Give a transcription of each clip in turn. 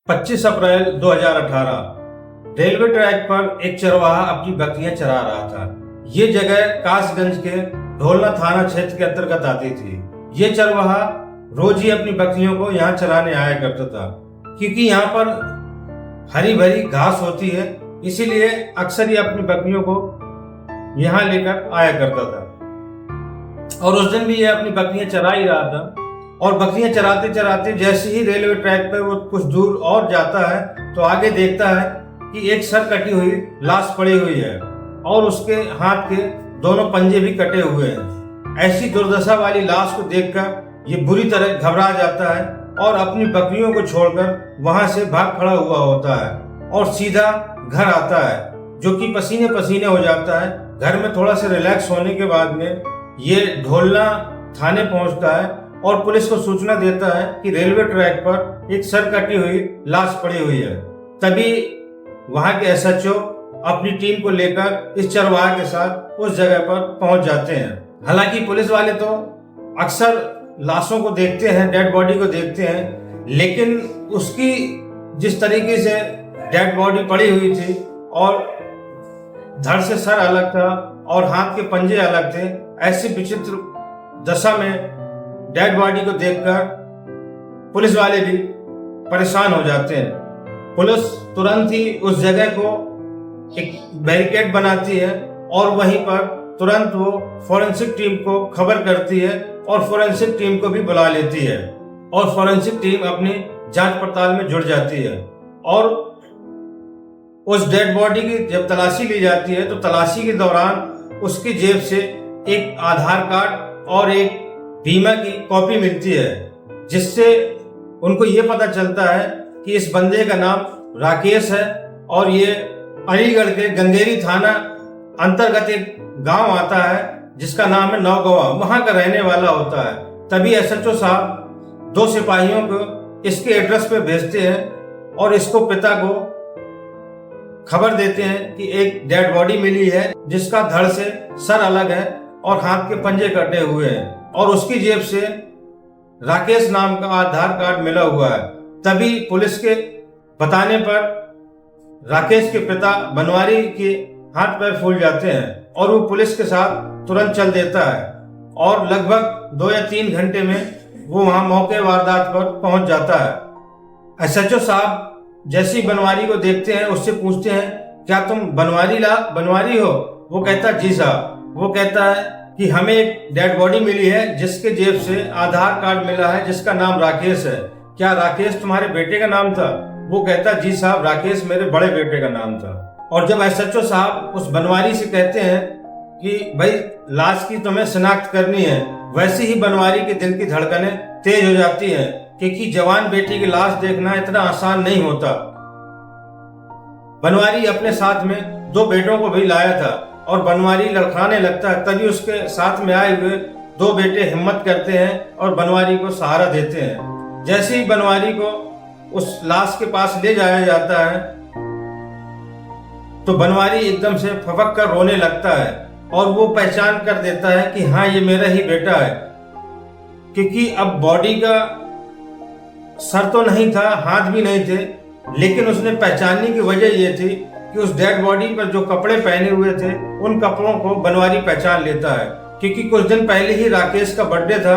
25 अप्रैल 2018 railway track पर एक चरवाहा अपनी बकरियां चरा रहा था। ये जगह कासगंज के ढोलना थाना क्षेत्र के अंतर्गत आती थी। ये चरवाहा रोज ही अपनी बकरियों को यहाँ चराने आया करता था, क्योंकि यहाँ पर हरी भरी घास होती है, इसीलिए अक्सर ही अपनी बकरियों को यहाँ लेकर आया करता था। और उस दिन भी ये अपनी बकरियां चरा ही रहा था। और बकरियां चराते चराते जैसे ही रेलवे ट्रैक पर वो कुछ दूर और जाता है तो आगे देखता है कि एक सर कटी हुई लाश पड़ी हुई है और उसके हाथ के दोनों पंजे भी कटे हुए हैं। ऐसी दुर्दशा वाली लाश को देखकर ये बुरी तरह घबरा जाता है और अपनी बकरियों को छोड़कर वहां से भाग खड़ा हुआ होता है और सीधा घर आता है, जो कि पसीने पसीने हो जाता है। घर में थोड़ा सा रिलैक्स होने के बाद में ये ढोलना थाने पहुंचता है और पुलिस को सूचना देता है कि रेलवे ट्रैक पर एक सर कटी हुई लाश पड़ी हुई है। तभी वहां के एसएचओ अपनी टीम को लेकर इस चरवाहे के साथ उस जगह पर पहुंच जाते हैं। हालांकि पुलिस वाले तो अक्सर लाशों को देखते हैं, डेड बॉडी को देखते हैं, लेकिन उसकी जिस तरीके से डेड बॉडी पड़ी हुई थी और धड़ से सर अलग था और हाथ के पंजे अलग थे, ऐसी विचित्र दशा में डेड बॉडी को देखकर पुलिस वाले भी परेशान हो जाते हैं। पुलिस तुरंत ही उस जगह को एक बैरिकेड बनाती है और वहीं पर तुरंत वो फोरेंसिक टीम को खबर करती है और फोरेंसिक टीम को भी बुला लेती है और फोरेंसिक टीम अपनी जांच पड़ताल में जुड़ जाती है। और उस डेड बॉडी की जब तलाशी ली जाती है तो तलाशी के दौरान उसकी जेब से एक आधार कार्ड और एक बीमा की कॉपी मिलती है, जिससे उनको ये पता चलता है कि इस बंदे का नाम राकेश है और ये अलीगढ़ के गंगेरी थाना अंतर्गत एक गांव आता है जिसका नाम है नौगवा, वहां का रहने वाला होता है। तभी एसएचओ साहब 2 सिपाहियों को इसके एड्रेस पे भेजते हैं और इसको पिता को खबर देते हैं कि एक डेड बॉडी मिली है जिसका धड़ से सर अलग है और हाथ के पंजे कटे हुए हैं और उसकी जेब से राकेश नाम का आधार कार्ड मिला हुआ है। तभी पुलिस के बताने पर राकेश के पिता बनवारी के हाथ पैर फूल जाते हैं और वो पुलिस के साथ तुरंत चल देता है और लगभग 2 या 3 घंटे में वो वहां मौके वारदात पर पहुंच जाता है। एसएचओ साहब जैसे ही बनवारी को देखते हैं उससे पूछते हैं, क्या तुम बनवारी हो? वो कहता जी साहब। वो कहता है कि हमें एक डेड बॉडी मिली है जिसके जेब से आधार कार्ड मिला है जिसका नाम राकेश है, क्या राकेश तुम्हारे बेटे का नाम था? वो कहता जी साहब, राकेश मेरे बड़े बेटे का नाम था। और जब एसएचओ साहब उस बनवारी से कहते हैं कि भाई लाश की तुम्हें शिनाख्त करनी है, वैसे ही बनवारी के दिल की धड़कनें तेज हो जाती है, क्योंकि जवान बेटी की लाश देखना इतना आसान नहीं होता। बनवारी अपने साथ में 2 बेटों को भी लाया था और बनवारी लड़खड़ाने लगता है। तभी उसके साथ में आए हुए 2 बेटे हिम्मत करते हैं और बनवारी को सहारा देते हैं। जैसे ही बनवारी को उस लाश के पास ले जाया जाता है तो बनवारी एकदम से फपक कर रोने लगता है और वो पहचान कर देता है कि हाँ, ये मेरा ही बेटा है, क्योंकि अब बॉडी का सर तो नहीं था, हाथ भी नहीं थे, लेकिन उसने पहचानने की वजह ये थी कि उस डेड बॉडी पर जो कपड़े पहने हुए थे उन कपड़ों को बनवारी पहचान लेता है, क्योंकि कुछ दिन पहले ही राकेश का बर्थडे था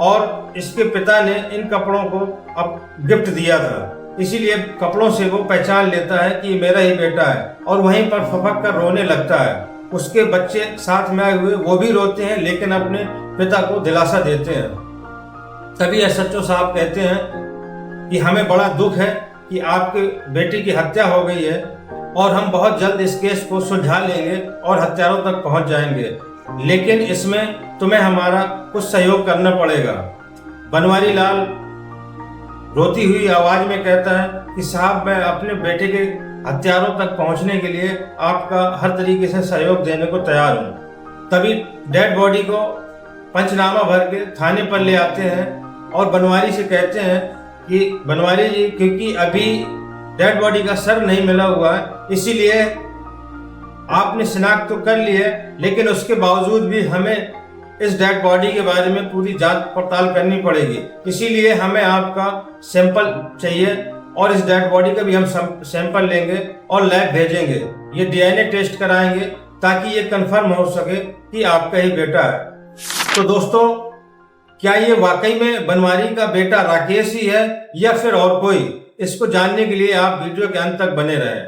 और इसके पिता ने इन कपड़ों को अब गिफ्ट दिया था, इसीलिए कपड़ों से वो पहचान लेता है कि मेरा ही बेटा है और वहीं पर फपक कर रोने लगता है। उसके बच्चे साथ में आए हुए वो भी रोते हैं, लेकिन अपने पिता को दिलासा देते हैं। तभी एसएचओ साहब कहते हैं कि हमें बड़ा दुख है कि आपके बेटी की हत्या हो गई है और हम बहुत जल्द इस केस को सुलझा लेंगे और हत्यारों तक पहुंच जाएंगे, लेकिन इसमें तुम्हें हमारा कुछ सहयोग करना पड़ेगा। बनवारी लाल रोती हुई आवाज में कहता है कि साहब, मैं अपने बेटे के हत्यारों तक पहुंचने के लिए आपका हर तरीके से सहयोग देने को तैयार हूं। तभी डेड बॉडी को पंचनामा भर के थाने पर ले आते हैं और बनवारी से कहते हैं कि बनवारी जी, क्योंकि अभी डेड बॉडी का सर नहीं मिला हुआ है, इसीलिए आपने शिनाख्त तो कर ली है, लेकिन उसके बावजूद भी हमें इस डेड बॉडी के बारे में पूरी जांच पड़ताल करनी पड़ेगी, इसीलिए हमें आपका सैंपल चाहिए और इस डेड बॉडी का भी हम सैंपल लेंगे और लैब भेजेंगे। ये डीएनए टेस्ट कराएंगे ताकि ये कंफर्म हो सके कि आपका ही बेटा है। तो दोस्तों, क्या ये वाकई में बनवारी का बेटा राकेश ही है या फिर और कोई? इसको जानने के लिए आप वीडियो के अंत तक बने रहें।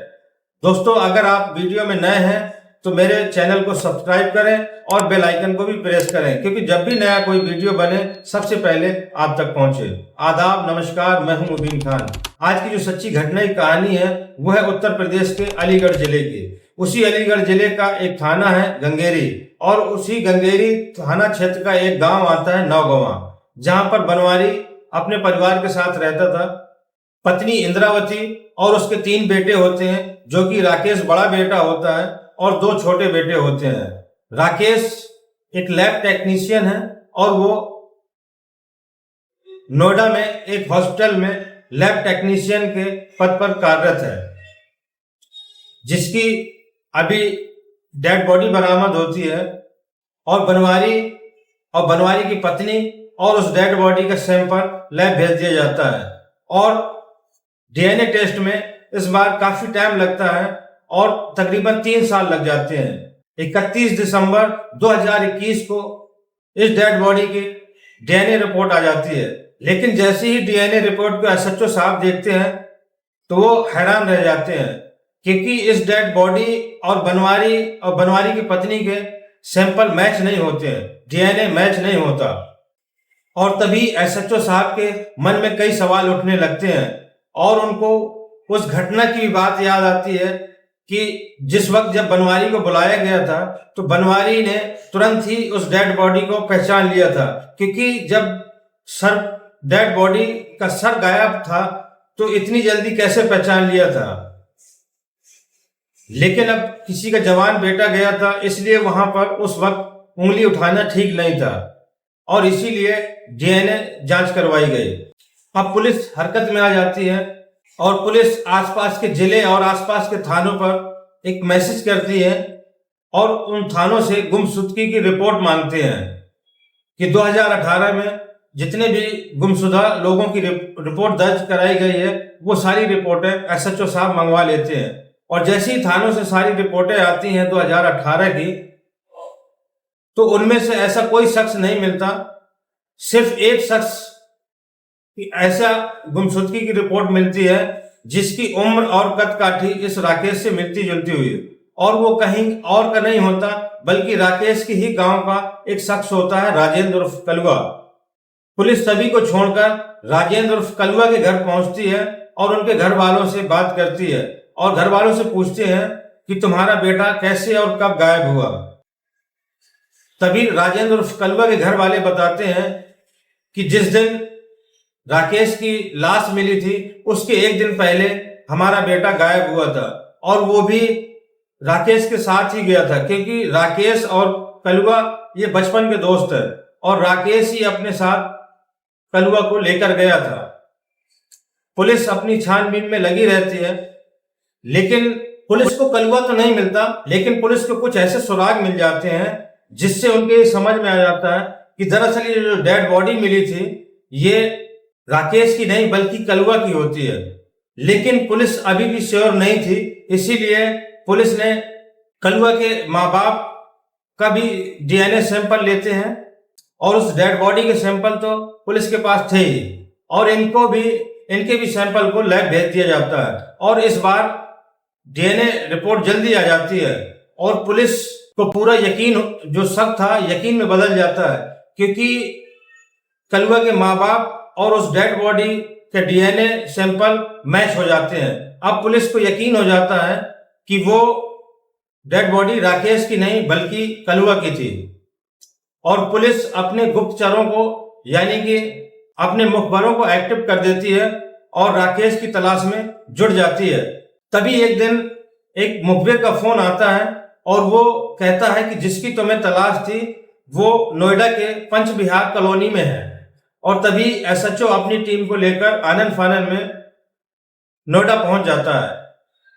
दोस्तों, अगर आप वीडियो में नए हैं तो मेरे चैनल को सब्सक्राइब करें और बेल आइकन को भी प्रेस करें, क्योंकि जब भी नया कोई वीडियो बने सबसे पहले आप तक पहुंचे। आदाब, नमस्कार, मैं हूं मुबीन खान। आज की जो सच्ची घटना की कहानी है वो है उत्तर प्रदेश के अलीगढ़ जिले की। उसी अलीगढ़ जिले का एक थाना है गंगेरी, और उसी गंगेरी थाना क्षेत्र का एक गांव आता है नौगवा, जहां पर बनवारी अपने परिवार के साथ रहता था। पत्नी इंद्रावती और उसके 3 बेटे होते हैं, जो कि राकेश बड़ा बेटा होता है और 2 छोटे बेटे होते हैं। राकेश एक लैब टेक्नीशियन है और वो नोएडा में एक हॉस्पिटल में लैब टेक्नीशियन के पद पर कार्यरत है, जिसकी अभी डेड बॉडी बरामद होती है। और बनवारी की पत्नी और उस डेड बॉडी का सैंपल लैब भेज दिया जाता है। और डीएनए टेस्ट में इस बार काफी टाइम लगता है और तकरीबन 3 साल लग जाते हैं। 31 दिसंबर 2021 को इस डेड बॉडी की डीएनए रिपोर्ट आ जाती है। लेकिन जैसे ही डीएनए रिपोर्ट को एसएचओ साहब देखते हैं तो वो हैरान रह जाते हैं, क्योंकि इस डेड बॉडी और बनवारी की पत्नी के सैंपल मैच नहीं होते हैं, डीएनए मैच नहीं होता। और तभी एसएचओ साहब के मन में कई सवाल उठने लगते हैं और उनको उस घटना की बात याद आती है कि जिस वक्त जब बनवारी को बुलाया गया था तो बनवारी ने तुरंत ही उस डेड बॉडी को पहचान लिया था, क्योंकि जब डेड बॉडी का सर गायब था तो इतनी जल्दी कैसे पहचान लिया था। लेकिन अब किसी का जवान बेटा गया था, इसलिए वहां पर उस वक्त उंगली उठाना ठीक नहीं था और इसीलिए डीएनए जांच करवाई गई। अब पुलिस हरकत में आ जाती है और पुलिस आसपास के जिले और आसपास के थानों पर एक मैसेज करती है और उन थानों से गुमशुदगी की रिपोर्ट मांगते हैं कि 2018 में जितने भी गुमशुदा लोगों की रिपोर्ट दर्ज कराई गई है वो सारी रिपोर्टें एसएचओ साहब मंगवा लेते हैं। और जैसे ही थानों से सारी रिपोर्टें आती हैं 2018 की, तो उनमें से ऐसा कोई शख्स नहीं मिलता। सिर्फ एक शख्स की ऐसा गुमशुदगी की रिपोर्ट मिलती है जिसकी उम्र और कद काठी इस राकेश से मिलती जुलती हुई, और वो कहीं और का नहीं होता बल्कि राकेश के ही गांव का एक शख्स होता है, राजेंद्र उर्फ कलवा। पुलिस सभी को छोड़कर राजेंद्र उर्फ कलवा के घर पहुंचती है और उनके घर वालों से बात करती है और घर वालों से पूछते हैं कि तुम्हारा बेटा कैसे और कब गायब हुआ। तभी राजेंद्र उर्फ कलवा के घर वाले बताते हैं कि जिस दिन राकेश की लाश मिली थी उसके 1 दिन पहले हमारा बेटा गायब हुआ था, और वो भी राकेश के साथ ही गया था, क्योंकि राकेश और कलवा ये बचपन के दोस्त है और राकेश ही अपने साथ कलवा को लेकर गया था। पुलिस अपनी छानबीन में लगी रहती है, लेकिन पुलिस को कलवा तो नहीं मिलता, लेकिन पुलिस को कुछ ऐसे सुराग मिल जाते हैं जिससे उनके समझ में आ जाता है कि दरअसल ये जो डेड बॉडी मिली थी ये राकेश की नहीं बल्कि कलवा की होती है। लेकिन पुलिस अभी भी श्योर नहीं थी, इसीलिए पुलिस ने कलवा के माँ बाप का भी डीएनए सैंपल लेते हैं और उस डेड बॉडी के सैंपल तो पुलिस के पास थे ही, और इनके भी सैंपल को लैब भेज दिया जाता है। और इस बार डीएनए रिपोर्ट जल्दी आ जाती है और पुलिस को पूरा यकीन, जो शक था, यकीन में बदल जाता है, क्योंकि कलवा के माँ बाप और उस डेड बॉडी के डीएनए सैंपल मैच हो जाते हैं। अब पुलिस को यकीन हो जाता है कि वो डेड बॉडी राकेश की नहीं बल्कि कलवा की थी, और पुलिस अपने गुप्तचरों को यानी कि अपने मुखबरों को एक्टिव कर देती है और राकेश की तलाश में जुट जाती है। तभी एक दिन एक मुखबिर का फोन आता है और वो कहता है कि जिसकी तुम्हें तलाश थी वो नोएडा के पंच विहार कॉलोनी में है। और तभी एसएचओ अपनी टीम को लेकर आनन फानन में नोएडा पहुंच जाता है,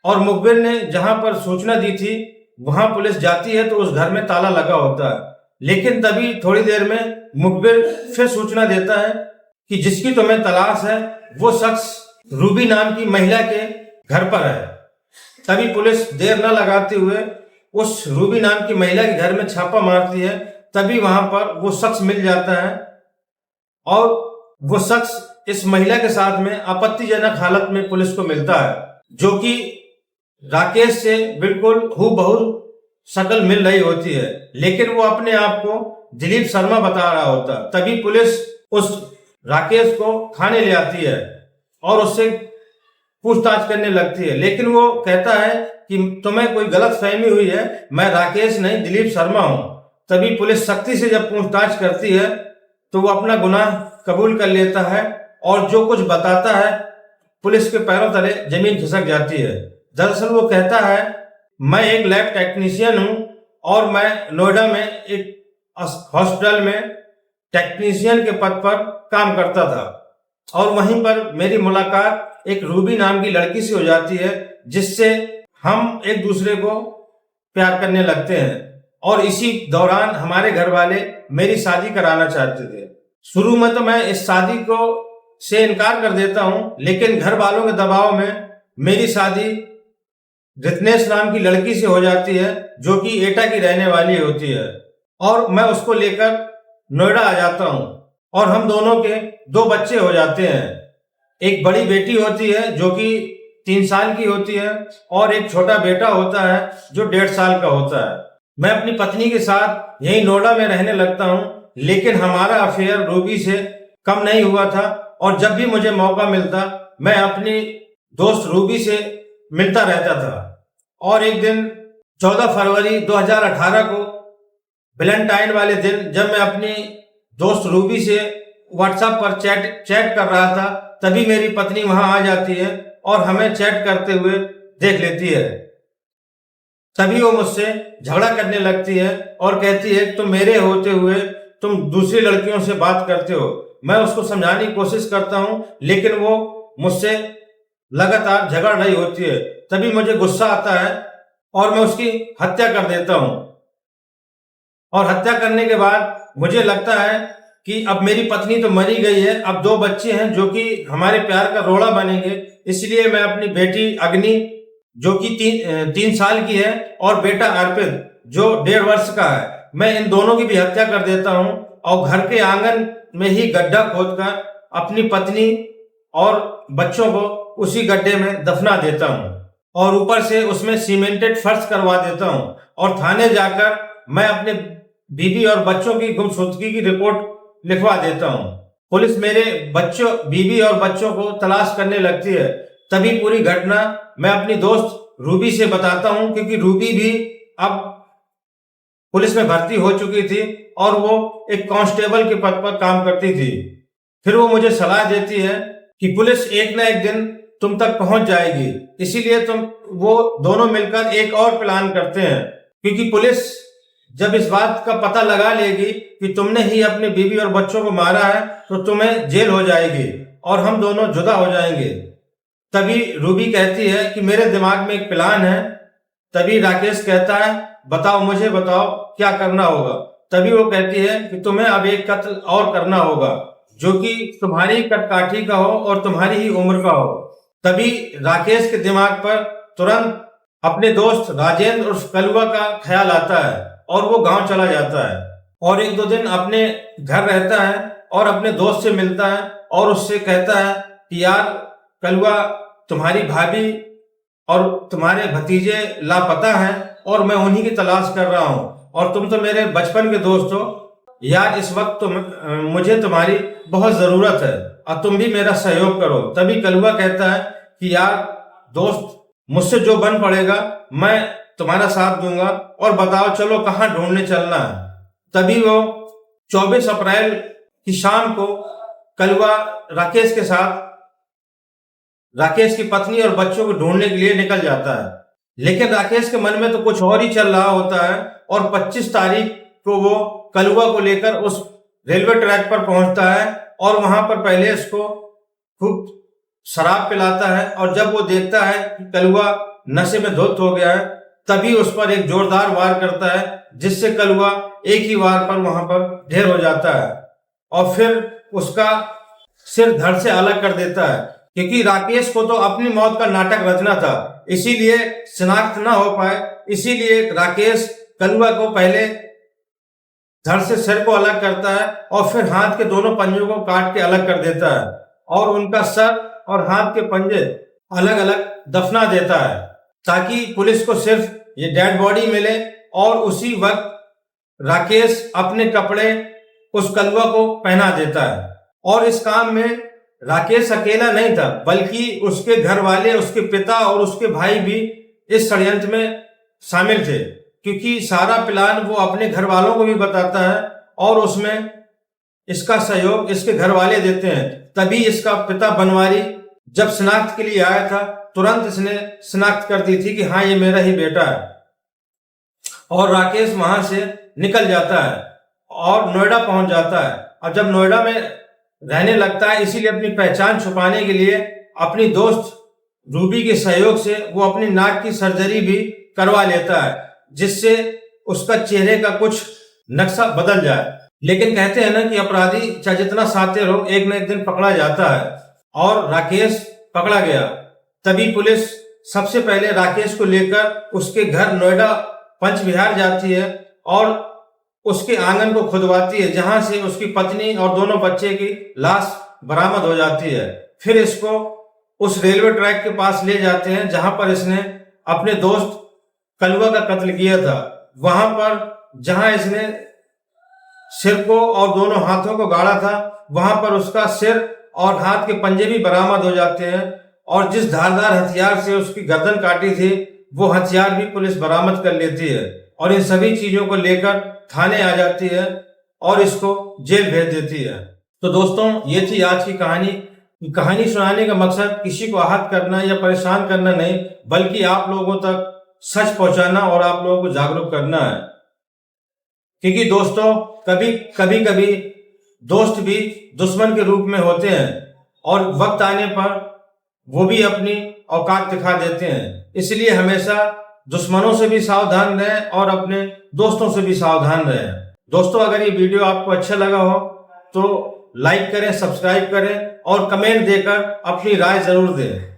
और मुखबिर ने जहां पर सूचना दी थी वहां पुलिस जाती है तो उस घर में ताला लगा होता है। लेकिन तभी थोड़ी देर में मुखबिर फिर सूचना देता है कि जिसकी तुम्हें तलाश है वो शख्स रूबी नाम की महिला के घर पर है। तभी पुलिस देर न लगाते हुए उस रूबी नाम की महिला के घर में छापा मारती है। तभी वहां पर वो शख्स मिल जाता है और वो शख्स इस महिला के साथ में आपत्तिजनक हालत में पुलिस को मिलता है, जो कि राकेश से बिल्कुल हूबहू शक्ल मिल रही होती है, लेकिन वो अपने आप को दिलीप शर्मा बता रहा होता। तभी पुलिस उस राकेश को थाने ले आती है और उससे पूछताछ करने लगती है, लेकिन वो कहता है कि तुम्हें कोई गलत फहमी हुई है, मैं राकेश नहीं दिलीप शर्मा हूं। तभी पुलिस सख्ती से जब पूछताछ करती है तो वो अपना गुनाह कबूल कर लेता है और जो कुछ बताता है पुलिस के पैरों तले जमीन खिसक जाती है। दरअसल वो कहता है, मैं एक लैब टेक्नीशियन हूं और मैं नोएडा में एक हॉस्पिटल में टेक्नीशियन के पद पर काम करता था और वहीं पर मेरी मुलाकात एक रूबी नाम की लड़की से हो जाती है, जिससे हम एक दूसरे को प्यार करने लगते हैं और इसी दौरान हमारे घर वाले मेरी शादी कराना चाहते थे। शुरू में तो मैं इस शादी को से इनकार कर देता हूं, लेकिन घर वालों के दबाव में मेरी शादी रितनेश नाम की लड़की से हो जाती है, जो कि एटा की रहने वाली होती है और मैं उसको लेकर नोएडा आ जाता हूं और हम दोनों के 2 बच्चे हो जाते हैं। एक बड़ी बेटी होती है जो कि 3 साल की होती है और एक छोटा बेटा होता है जो 1.5 साल का होता है। मैं अपनी पत्नी के साथ यही नोएडा में रहने लगता हूं, लेकिन हमारा अफेयर रूबी से कम नहीं हुआ था और जब भी मुझे मौका मिलता मैं अपनी दोस्त रूबी से मिलता रहता था। और एक दिन 14 फरवरी 2018 को वैलेंटाइन वाले दिन जब मैं अपनी दोस्त रूबी से व्हाट्सएप पर चैट कर रहा था, तभी मेरी पत्नी वहां आ जाती है और हमें चैट करते हुए देख लेती है। तभी वो मुझसे झगड़ा करने लगती है और कहती है, तुम मेरे होते हुए तुम दूसरी लड़कियों से बात करते हो। मैं उसको समझाने की कोशिश करता हूं, लेकिन वो मुझसे लगातार झगड़ रही होती है। तभी मुझे गुस्सा आता है और मैं उसकी हत्या कर देता हूं और हत्या करने के बाद मुझे लगता है कि अब मेरी पत्नी तो मरी गई है, अब 2 बच्चे हैं जो कि हमारे प्यार का रोड़ा बनेंगे। इसलिए मैं अपनी बेटी अग्नि जो कि 3 साल की है और बेटा अर्पित जो 1.5 वर्ष का है, मैं इन दोनों की भी हत्या कर देता हूं और घर के आंगन में ही गड्ढा खोदकर अपनी पत्नी और बच्चों को उसी गड्ढे में दफना देता हूं और ऊपर से उसमें सीमेंटेड फर्श करवा देता हूं और थाने जाकर मैं अपने बीवी और बच्चों की गुमशुदगी की रिपोर्ट लिखवा देता हूं। पुलिस मेरे बीवी और बच्चों को तलाश करने लगती है। तभी पूरी घटना मैं अपनी दोस्त रूबी से बताता हूं, क्योंकि रूबी भी अब पुलिस में भर्ती हो चुकी थी और वो एक कांस्टेबल के पद पर काम करती थी। फिर वो मुझे सलाह देती है कि पुलिस एक ना एक दिन तुम तक पहुंच जाएगी, इसीलिए वो दोनों मिलकर एक और प्लान करते हैं, क्योंकि पुलिस जब इस बात का पता लगा लेगी कि तुमने ही अपने बीवी और बच्चों को मारा है तो तुम्हें जेल हो जाएगी और हम दोनों जुदा हो जाएंगे। तभी रूबी कहती है कि मेरे दिमाग में एक प्लान है। तभी राकेश कहता है, बताओ मुझे बताओ क्या करना होगा। तभी वो कहती है कि तुम्हें अब एक कत्ल और करना होगा जो कि तुम्हारी कदकाठी का हो और तुम्हारी ही उम्र का हो। तभी राकेश के दिमाग पर तुरंत अपने दोस्त राजेंद्र उर्फ कलुआ का ख्याल आता है और वो गांव चला जाता है और 1-2 दिन अपने घर रहता है और अपने दोस्त से मिलता है और उससे कहता है कि यार कलुआ, तुम्हारी भाभी और तुम्हारे भतीजे लापता हैं और मैं उन्हीं की तलाश कर रहा हूं और तुम तो मेरे बचपन के दोस्त हो यार, इस वक्त मुझे तुम्हारी बहुत जरूरत है और तुम भी मेरा सहयोग करो। तभी कलुआ कहता है कि यार दोस्त, मुझसे जो बन पड़ेगा मैं तुम्हारा साथ दूंगा और बताओ चलो कहाँ ढूंढने चलना है। तभी वो 24 अप्रैल की शाम को कलुआ राकेश के साथ राकेश की पत्नी और बच्चों को ढूंढने के लिए निकल जाता है, लेकिन राकेश के मन में तो कुछ और ही चल रहा होता है और 25 तारीख को वो कलुआ को लेकर उस रेलवे ट्रैक पर पहुंचता है और वहां पर पहले उसको खूब शराब पिलाता है और जब वो देखता है कि कलुआ नशे में धुत हो गया है, तभी उस पर एक जोरदार वार करता है जिससे कलुआ एक ही वार पर वहां पर ढेर हो जाता है और फिर उसका सिर धड़ से अलग कर देता है। क्योंकि राकेश को तो अपनी मौत का नाटक रचना था, इसीलिए शिनाख्त ना हो पाए, इसीलिए राकेश कलुआ को पहले धड़ से सिर को अलग करता है और फिर हाथ के दोनों पंजों को काट के अलग कर देता है और उनका सर और हाथ के पंजे अलग अलग दफना देता है, ताकि पुलिस को सिर्फ ये डेड बॉडी मिले। और उसी वक्त राकेश अपने कपड़े उस कलुआ को पहना देता है। और इस काम में राकेश अकेला नहीं था, बल्कि उसके घर वाले, उसके पिता और उसके भाई भी इस षड्यंत्र में शामिल थे, क्योंकि सारा प्लान वो अपने घर वालों को भी बताता है और उसमें इसका सहयोग इसके घर वाले देते हैं। तभी इसका पिता बनवारी जब शिनाख्त के लिए आया था, तुरंत इसने शिनाख्त कर दी थी कि हाँ ये मेरा ही बेटा है। और राकेश वहां से निकल जाता है और नोएडा पहुंच जाता है। और जब नोएडा में रहने लगता है, इसीलिए अपनी पहचान छुपाने के लिए अपनी दोस्त रूबी के सहयोग से वो अपनी नाक की सर्जरी भी करवा लेता है, जिससे उसका चेहरे का कुछ नक्शा बदल जाए। लेकिन कहते हैं ना कि अपराधी चाहे जितना शातिर हो, एक न एक दिन पकड़ा जाता है। और राकेश पकड़ा गया। तभी पुलिस सबसे पहले राकेश को लेकर उसके घर नोएडा पंच विहार जाती है और उसके आंगन को खुदवाती है, जहां से उसकी पत्नी और दोनों बच्चे की लाश बरामद हो जाती है। फिर इसको उस रेलवे ट्रैक के पास ले जाते हैं जहां पर इसने अपने दोस्त कलुआ का कत्ल किया था। वहां पर जहां इसने सिर को और दोनों हाथों को गाड़ा था, वहां पर उसका सिर और हाथ के पंजे भी बरामद हो जाते हैं। और जिस धारदार हथियार से उसकी गर्दन काटी थी, वो हथियार भी पुलिस बरामद कर लेती है और इन सभी चीजों को लेकर थाने आ जाती है और इसको जेल भेज देती है। तो दोस्तों, ये थी आज की कहानी। कहानी सुनाने का मकसद किसी को आहत करना या परेशान करना नहीं, बल्कि आप लोगों तक सच पहुंचाना और आप लोगों को जागरूक करना है। क्योंकि दोस्तों, कभी दोस्त भी दुश्मन के रूप में होते हैं और वक्त आने पर वो भी अपनी औकात दिखा देते हैं। इसलिए हमेशा दुश्मनों से भी सावधान रहें और अपने दोस्तों से भी सावधान रहें। दोस्तों, अगर ये वीडियो आपको अच्छा लगा हो तो लाइक करें, सब्सक्राइब करें और कमेंट देकर अपनी राय जरूर दें।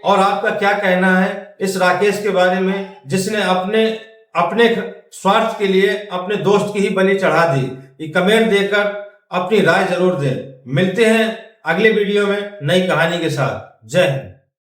और आपका क्या कहना है इस राकेश के बारे में, जिसने अपने स्वार्थ के लिए अपने दोस्त की ही बलि चढ़ा दी? ये कमेंट देकर अपनी राय जरूर दें। मिलते हैं अगले वीडियो में नई कहानी के साथ। जय हिंद।